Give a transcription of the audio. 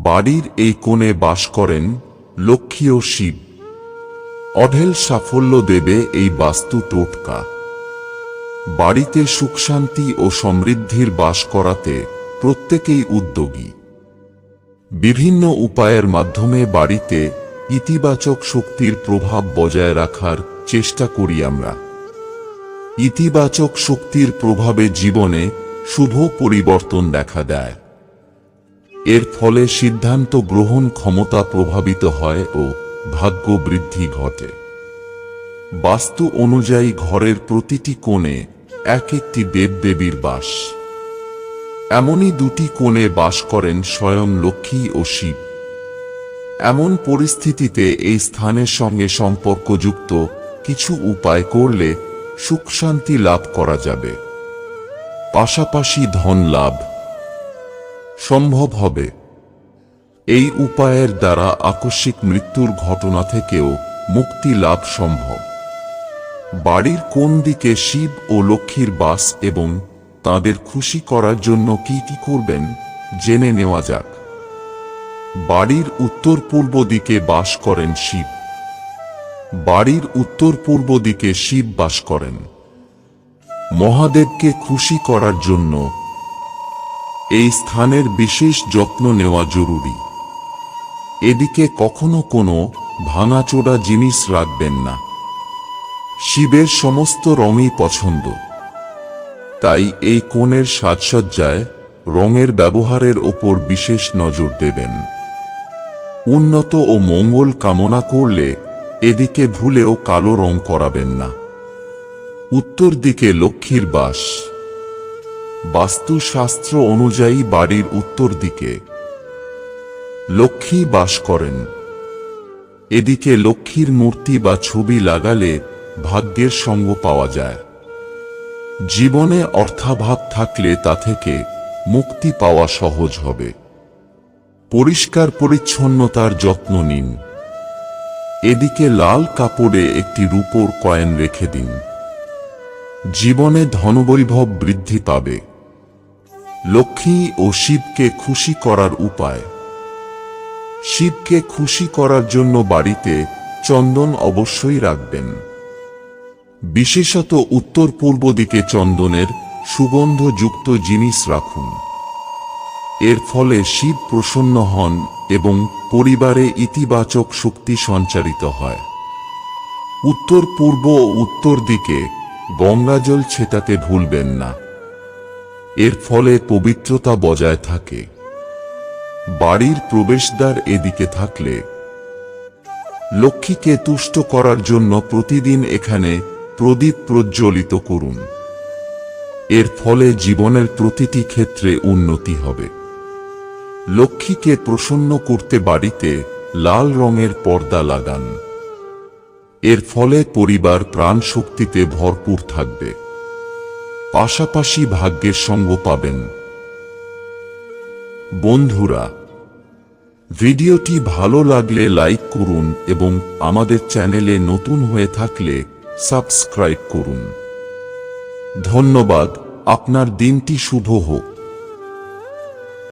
বাড়ির এই কোণে বাস করেন লক্ষ্মী ও শিব। অঢেল সাফল্য দেবে এই বাস্তু টোটকা। বাড়িতে সুখশান্তি ও সমৃদ্ধির বাস করাতে প্রত্যেকেই উদ্যোগী। বিভিন্ন উপায়ের মাধ্যমে বাড়িতে ইতিবাচক শক্তির প্রভাব বজায় রাখার চেষ্টা করি আমরা। ইতিবাচক শক্তির প্রভাবে জীবনে শুভ পরিবর্তন দেখা দেয়। এর ফলে সিদ্ধান্ত গ্রহণ ক্ষমতা প্রভাবিত হয় ও ভাগ্য বৃদ্ধি ঘটে। বাস্তু অনুযায়ী ঘরের প্রতিটি কোণে এক একটি দেবদেবীর বাস। এমনই দুটি কোণে বাস করেন স্বয়ং লক্ষ্মী ও শিব। এমন পরিস্থিতিতে এই স্থানের সঙ্গে সম্পর্কযুক্ত কিছু উপায় করলে সুখ শান্তি লাভ করা যাবে। পাশাপাশি ধন লাভ সম্ভব হবে। এই উপায়ের দ্বারা আকস্মিক মৃত্যুর ঘটনা থেকেও মুক্তি লাভ সম্ভব। বাড়ির কোন দিকে শিব ও লক্ষ্মীর বাস এবং তাদের খুশি করার জন্য কি কি করবেন জেনে নেওয়া যাক। বাড়ির উত্তর পূর্ব দিকে বাস করেন শিব। বাড়ির উত্তর পূর্ব দিকে শিব বাস করেন। মহাদেবকে খুশি করার জন্য এই স্থানের বিশেষ যত্ন নেওয়া জরুরি। এদিকে কখনো কোনো ভাঙাচোরা জিনিস রাখবেন না। শিবের সমস্ত রঙই পছন্দ, তাই এই কোণের সাজসজ্জায় রঙের ব্যবহারের ওপর বিশেষ নজর দেবেন। উন্নত ও মঙ্গল কামনা করলে এদিকে ভুলেও কালো রং করাবেন না। উত্তর দিকে লক্ষ্মীর বাস। বাস্তুশাস্ত্র অনুযায়ী বাড়ির উত্তর দিকে লক্ষ্মী বাস করেন। এদিকে লক্ষ্মীর মূর্তি বা ছবি লাগালে ভাগ্যের সঙ্গ পাওয়া যায়। জীবনে অর্থাভাব থাকলে তা থেকে মুক্তি পাওয়া সহজ হবে। পরিষ্কার পরিচ্ছন্নতার যত্ন নিন। এদিকে লাল কাপড়ে একটি রূপোর কয়েন রেখে দিন। জীবনে ধনবৈভব বৃদ্ধি পাবে। লক্ষ্মী ও শিবকে খুশি করার উপায়। শিবকে খুশি করার জন্য বাড়িতে চন্দন অবশ্যই রাখবেন। বিশেষত উত্তর পূর্ব দিকে চন্দনের সুগন্ধযুক্ত জিনিস রাখুন। এর ফলে শিব প্রসন্ন হন এবং পরিবারে ইতিবাচক শক্তি সঞ্চারিত হয়। উত্তর পূর্ব ও উত্তর দিকে গঙ্গাজল ছেটাতে ভুলবেন না। এর ফলে পবিত্রতা বজায় থাকে। বাড়ির প্রবেশদ্বার এদিকে থাকলে লক্ষ্মীকে তুষ্ট করার জন্য প্রতিদিন এখানে প্রদীপ প্রজ্বলিত করুন। এর ফলে জীবনের প্রতিটি ক্ষেত্রে উন্নতি হবে। লক্ষ্মীকে প্রসন্ন করতে বাড়িতে লাল রঙের পর্দা লাগান। এর ফলে পরিবার প্রাণ শক্তিতে ভরপুর থাকবে। পাশাপাশি ভাগ্যের সঙ্গ পাবেন। বন্ধুরা, ভিডিওটি ভালো লাগলে লাইক করুন এবং আমাদের চ্যানেলে নতুন হয়ে থাকলে সাবস্ক্রাইব করুন। ধন্যবাদ। আপনার দিনটি শুভ হোক।